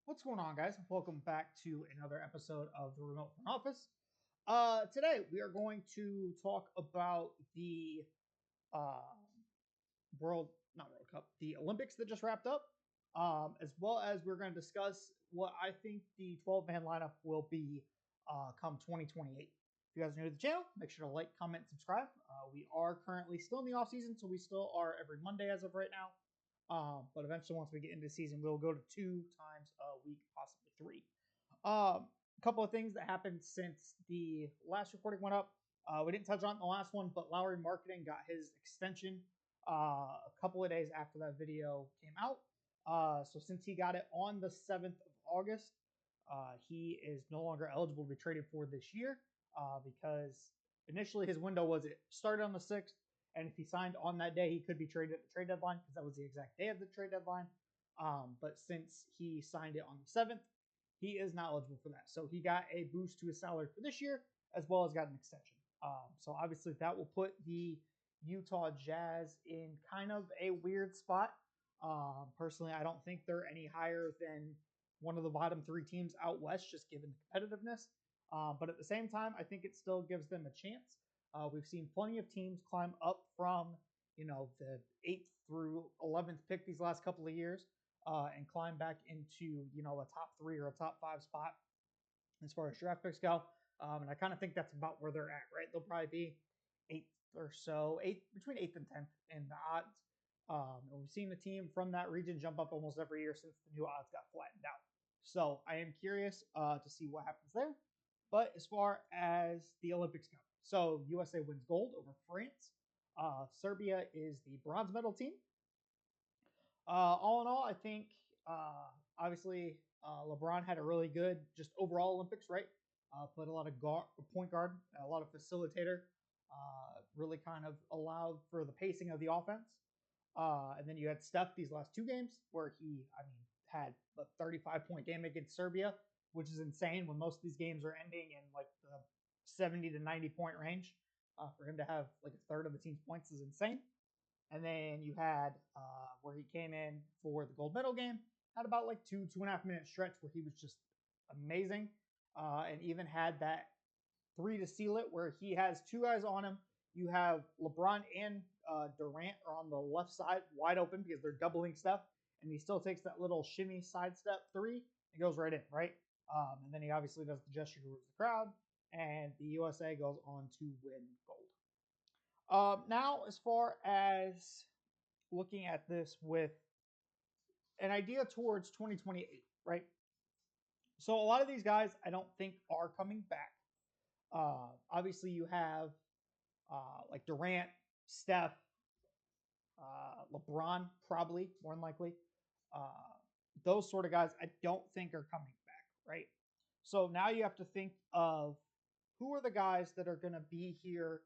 What's going on, guys? Welcome back to another episode of the Remote Front Office. Today we are going to talk about the uh, not World Cup, the Olympics that just wrapped up, as well as we're going to discuss what I think the 12-man lineup will be come 2028. If you guys are new to the channel, make sure to like, comment, subscribe. We are currently still in the off season, so we still are every Monday as of right now. But eventually, once we get into the season, we'll go to 2 times a week, possibly three. A couple of things that happened since the last recording went up. We didn't touch on the last one, but Lowry Marketing got his extension a couple of days after that video came out. So since he got it on the 7th of August, he is no longer eligible to be traded for this year because initially his window was it started on the 6th, and if he signed on that day, he could be traded at the trade deadline because that was the exact day of the trade deadline. But since he signed it on the 7th, he is not eligible for that. So he got a boost to his salary for this year, as well as got an extension. So obviously that will put the Utah Jazz in kind of a weird spot. Personally, I don't think they're any higher than one of the bottom three teams out west, just given the competitiveness. But at the same time, I think it still gives them a chance. We've seen plenty of teams climb up from the 8th through 11th pick these last couple of years and climb back into a top three or a top five spot as far as draft picks go. And I kind of think that's about where they're at, right? They'll probably be 8th or so, between 8th and 10th in the odds. And we've seen the team from that region jump up almost every year since the new odds got flattened out. So I am curious to see what happens there. But as far as the Olympics go, so USA wins gold over France. Serbia is the bronze medal team. All in all, I think obviously LeBron had a really good just overall Olympics, right? Played a lot of point guard, a lot of facilitator, really kind of allowed for the pacing of the offense. And then you had Steph these last two games where had a 35-point game against Serbia, which is insane when most of these games are ending in like the 70 to 90-point range. For him to have like a third of the team's points is insane. And then you had where he came in for the gold medal game, had about like 2.5 minute stretch where he was just amazing, and even had that three to seal it where he has two guys on him. You have LeBron and Durant are on the left side wide open because they're doubling stuff, and he still takes that little shimmy sidestep three and goes right in, right? And then he obviously does the gesture towards the crowd, and the USA goes on to win gold. Now, as far as looking at this with an idea towards 2028, right? So a lot of these guys I don't think are coming back. Obviously, you have like Durant, Steph, LeBron, probably more than likely. Uh, those sort of guys I don't think are coming back, right? So now you have to think of who are the guys that are going to be here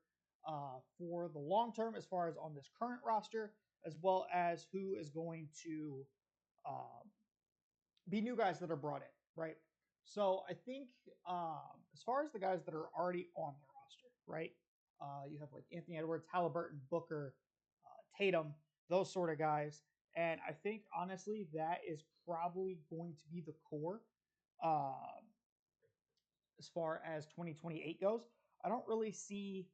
for the long term as far as on this current roster, as well as who is going to um, be new guys that are brought in, right? So I think as far as the guys that are already on the roster, right? You have like Anthony Edwards, Halliburton, Booker, Tatum, those sort of guys. And I think honestly that is probably going to be the core uh, as far as 2028 goes. I don't really see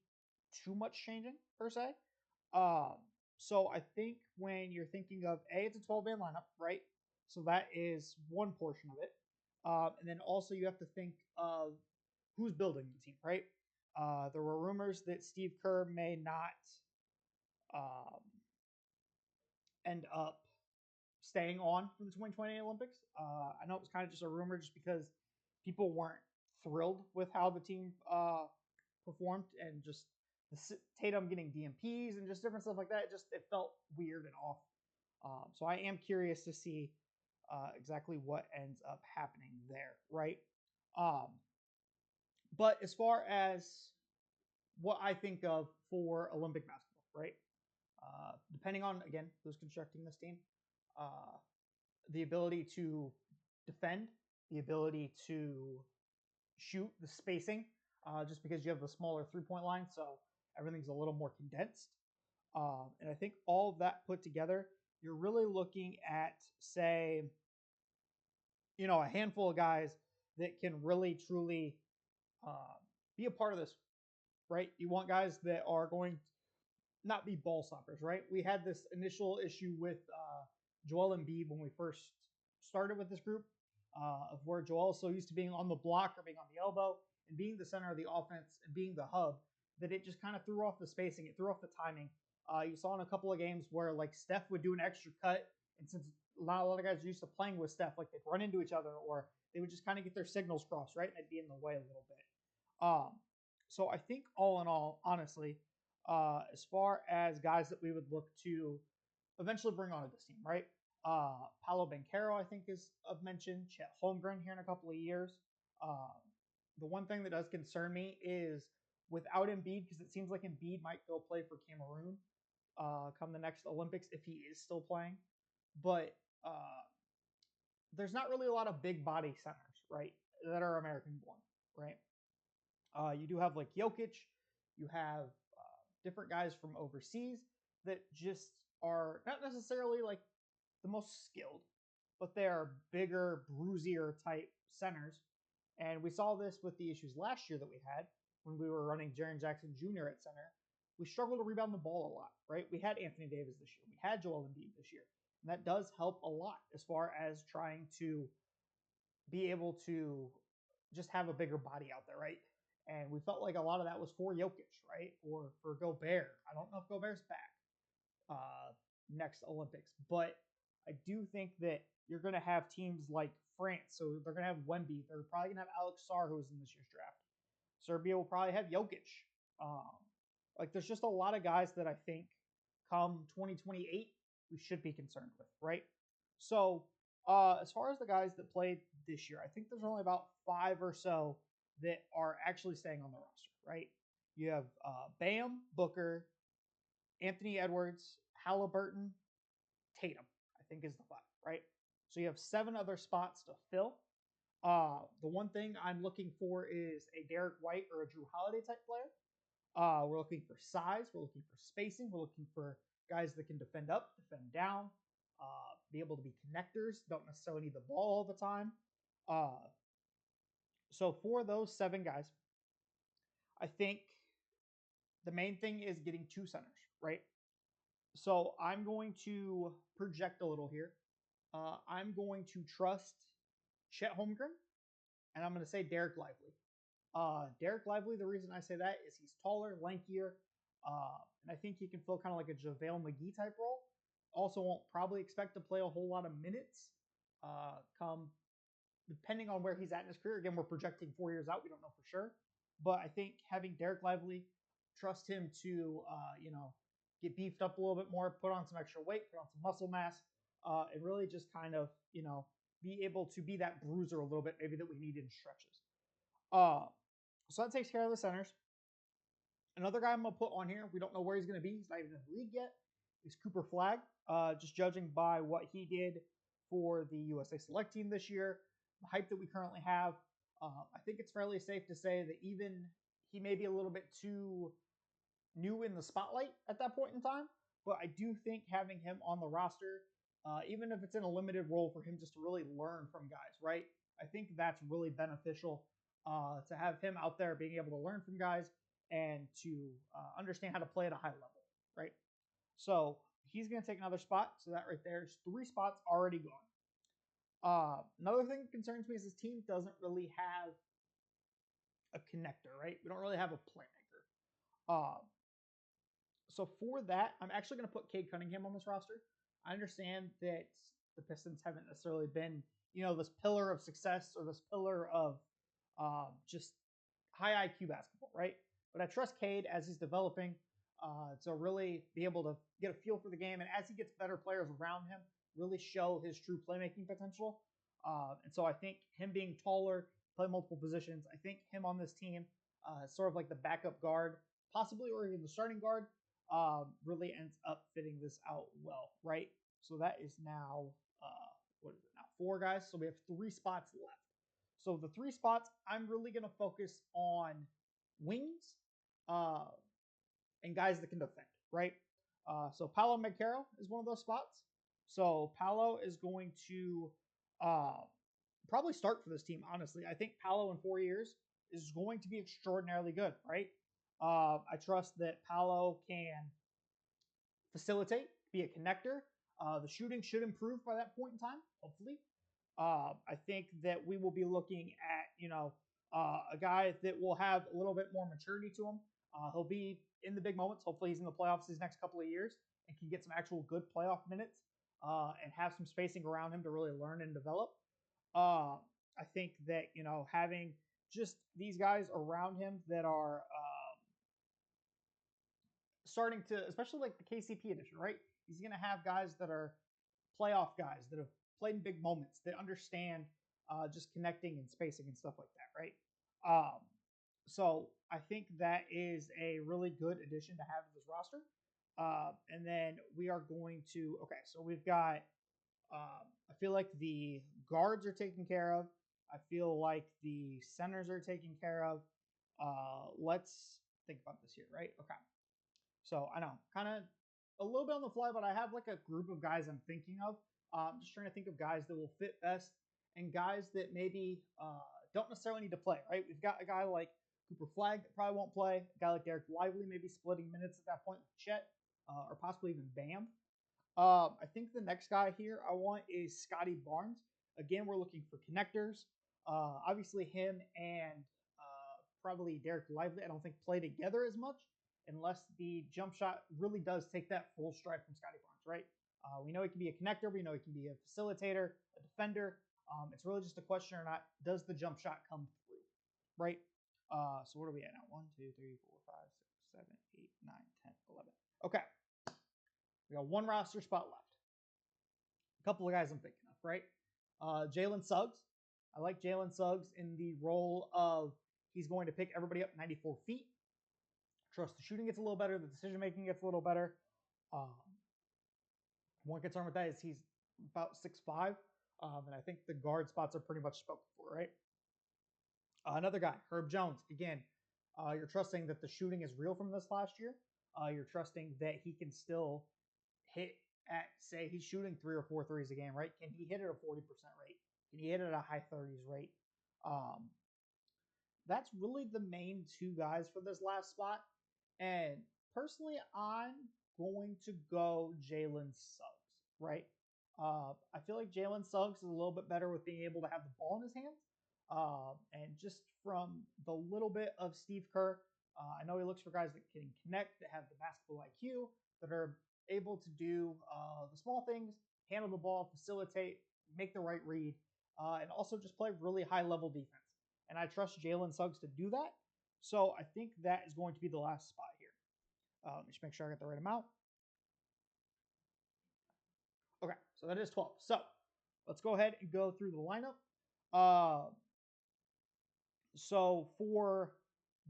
too much changing per se. Um, so I think when you're thinking of it's a 12-man lineup, right? So that is one portion of it. And then also you have to think of who's building the team, right? There were rumors that Steve Kerr may not um, end up staying on for the 2028 Olympics. I know it was kind of just a rumor just because people weren't thrilled with how the team performed and just Tatum getting DMPs and just different stuff like that. It felt weird and off. So I am curious to see exactly what ends up happening there, right? Um, but as far as what I think of for Olympic basketball, right? Depending on again who's constructing this team, uh, the ability to defend, the ability to shoot, the spacing, just because you have the smaller 3-point line, so everything's a little more condensed. And I think all of that put together, you're really looking at, say, a handful of guys that can really truly uh, be a part of this, right? You want guys that are going to not be ball stoppers, right? We had this initial issue with Joel Embiid when we first started with this group, of where Joel is so used to being on the block or being on the elbow and being the center of the offense and being the hub that it just kind of threw off the spacing, it threw off the timing. You saw in a couple of games where like Steph would do an extra cut, and since not a lot of guys are used to playing with Steph, like they'd run into each other or they would just kind of get their signals crossed, right? And they'd be in the way a little bit. Um, so I think all in all, honestly, as far as guys that we would look to eventually bring onto this team, right? Paolo Banchero, I think, is of mention. Chet Holmgren here in a couple of years. Uh, the one thing that does concern me is without Embiid, because it seems like Embiid might go play for Cameroon come the next Olympics if he is still playing. But there's not really a lot of big body centers, right, that are American born, right? You do have like Jokic, you have different guys from overseas that just are not necessarily like the most skilled, but they are bigger, bruisier type centers. And we saw this with the issues last year that we had when we were running Jaren Jackson Jr. at center. We struggled to rebound the ball a lot, right? We had Anthony Davis this year. We had Joel Embiid this year. And that does help a lot as far as trying to be able to just have a bigger body out there, right? And we felt like a lot of that was for Jokic, right? Or for Gobert. I don't know if Gobert's back next Olympics, but I do think that you're going to have teams like France. So they're going to have Wemby. They're probably going to have Alex Sarr, who was in this year's draft. Serbia will probably have Jokic. Um, like there's just a lot of guys that I think come 2028 we should be concerned with, right? So as far as the guys that played this year, I think there's only about 5 or so that are actually staying on the roster, right? You have Bam, Booker, Anthony Edwards, Halliburton, Tatum, I think is the 5, right? So you have 7 other spots to fill. The one thing I'm looking for is a Derek White or a Drew Holiday type player. We're looking for size. We're looking for spacing. We're looking for guys that can defend up, defend down, be able to be connectors. Don't necessarily need the ball all the time. So for those 7 guys, I think the main thing is getting 2 centers, right? So I'm going to project a little here. I'm going to trust Chet Holmgren, and I'm going to say Derek Lively. Derek Lively, the reason I say that is he's taller, lankier, and I think he can fill kind of like a JaVale McGee type role. Also, won't probably expect to play a whole lot of minutes. Come depending on where he's at in his career. Again, we're projecting 4 years out; we don't know for sure. But I think having Derek Lively, trust him to get beefed up a little bit more, put on some extra weight, put on some muscle mass, and really just kind of be able to be that bruiser a little bit, maybe that we need in stretches. Uh, so that takes care of the centers. Another guy I'm going to put on here, we don't know where he's going to be. He's not even in the league yet. Is Cooper Flag. Just judging by what he did for the USA Select Team this year, the hype that we currently have, I think it's fairly safe to say that even he may be a little bit too new in the spotlight at that point in time. But I do think having him on the roster, even if it's in a limited role for him just to really learn from guys, right? I think that's really beneficial to have him out there being able to learn from guys and to understand how to play at a high level, right? So he's going to take another spot. So that right there is 3 spots already gone. Another thing that concerns me is this team doesn't really have a connector, right? We don't really have a playmaker. So for that, I'm actually going to put Cade Cunningham on this roster. I understand that the Pistons haven't necessarily been, this pillar of success or this pillar of just high IQ basketball, right? But I trust Cade as he's developing to really be able to get a feel for the game, and as he gets better players around him, really show his true playmaking potential. And so I think him being taller, play multiple positions, I think him on this team, sort of like the backup guard, possibly, or even the starting guard, really ends up fitting this out well, right? So that is now, what is it now? 4 guys. So we have 3 spots left. So the 3 spots, I'm really going to focus on wings and guys that can defend, right? So Paolo Banchero is one of those spots. So Paolo is going to probably start for this team, honestly. I think Paolo in 4 years is going to be extraordinarily good, right? I trust that Paolo can facilitate, be a connector. The shooting should improve by that point in time, hopefully. I think that we will be looking at, a guy that will have a little bit more maturity to him. He'll be in the big moments. Hopefully, he's in the playoffs these next couple of years and can get some actual good playoff minutes and have some spacing around him to really learn and develop. I think that, having just these guys around him that are starting to, especially like the KCP edition, right? He's going to have guys that are playoff guys that have played in big moments that understand just connecting and spacing and stuff like that, right? So I think that is a really good addition to have to this roster. And then we are going to, okay, so we've got, I feel like the guards are taken care of. I feel like the centers are taken care of. Let's think about this here, right? Okay. So I know, kind of a little bit on the fly, but I have like a group of guys I'm thinking of. I'm just trying to think of guys that will fit best and guys that maybe don't necessarily need to play, right? We've got a guy like Cooper Flag that probably won't play, a guy like Derek Lively maybe splitting minutes at that point with Chet or possibly even Bam. I think the next guy here I want is Scotty Barnes. Again, we're looking for connectors. Obviously, him and probably Derek Lively, I don't think play together as much unless the jump shot really does take that full stride from Scotty Barnes, right? We know he can be a connector. We know he can be a facilitator, a defender. It's really just a question or not, does the jump shot come through, right? So what are we at now? 1, 2, 3, 4, 5, 6, 7, 8, 9, 10, 11. Okay. We got one roster spot left. A couple of guys I'm thinking of, right? Jalen Suggs. I like Jalen Suggs in the role of he's going to pick everybody up 94 feet. Trust the shooting gets a little better. The decision making gets a little better. One concern with that is he's about 6'5", and I think the guard spots are pretty much spoken for, right? Another guy, Herb Jones. Again, you're trusting that the shooting is real from this last year. You're trusting that he can still hit at, say, he's shooting 3 or 4 threes a game, right? Can he hit at a 40% rate? Can he hit at a high 30s rate? That's really the main two guys for this last spot. And personally, I'm going to go Jalen Suggs, right? I feel like Jalen Suggs is a little bit better with being able to have the ball in his hands. And just from the little bit of Steve Kerr, I know he looks for guys that can connect, that have the basketball IQ, that are able to do the small things, handle the ball, facilitate, make the right read, and also just play really high-level defense. And I trust Jalen Suggs to do that. So I think that is going to be the last spot here. Let me just make sure I got the right amount. Okay, so that is 12. So let's go ahead and go through the lineup. So for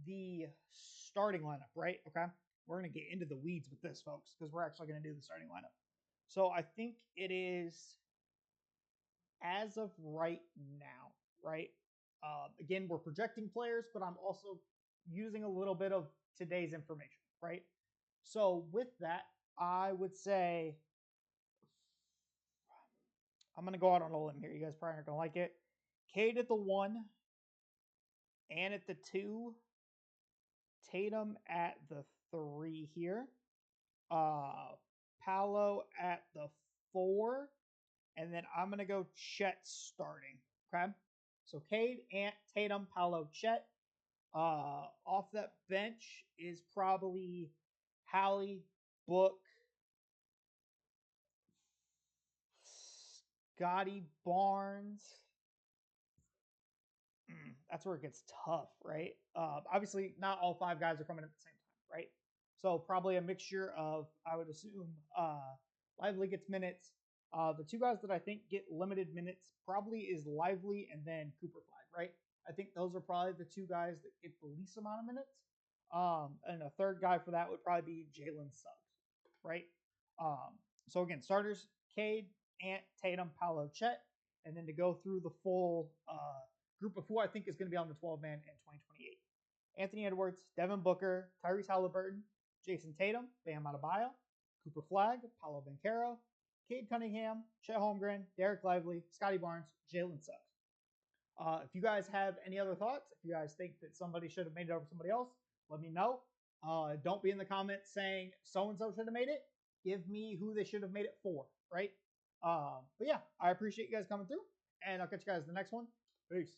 the starting lineup, right? Okay, we're going to get into the weeds with this, folks, because we're actually going to do the starting lineup. So I think it is, as of right now, right? Again, we're projecting players, but I'm also using a little bit of today's information, right? So with that, I would say I'm going to go out on a limb here. You guys probably aren't going to like it. Cade at the 1, and at the 2, Tatum at the 3 here. Paolo at the 4, and then I'm going to go Chet starting. Okay? So Cade, Ant, Tatum, Paolo, Chet. Off that bench is probably Hallie, Book, Scotty Barnes. That's where it gets tough, right? Obviously, not all 5 guys are coming at the same time, right? So probably a mixture of, I would assume, Lively gets minutes. The 2 guys that I think get limited minutes probably is Lively and then Cooper Flag, right? I think those are probably the 2 guys that get the least amount of minutes. And a third guy for that would probably be Jalen Suggs, right? So again, starters, Cade, Ant, Tatum, Paolo, Chet. And then to go through the full group of who I think is going to be on the 12-man in 2028. Anthony Edwards, Devin Booker, Tyrese Halliburton, Jason Tatum, Bam Adebayo, Cooper Flag, Paolo Banchero, Cade Cunningham, Chet Holmgren, Derek Lively, Scotty Barnes, Jalen Suggs. If you guys have any other thoughts, if you guys think that somebody should have made it over somebody else, let me know. Don't be in the comments saying so and so should have made it. Give me who they should have made it for, right? But yeah, I appreciate you guys coming through, and I'll catch you guys in the next one. Peace.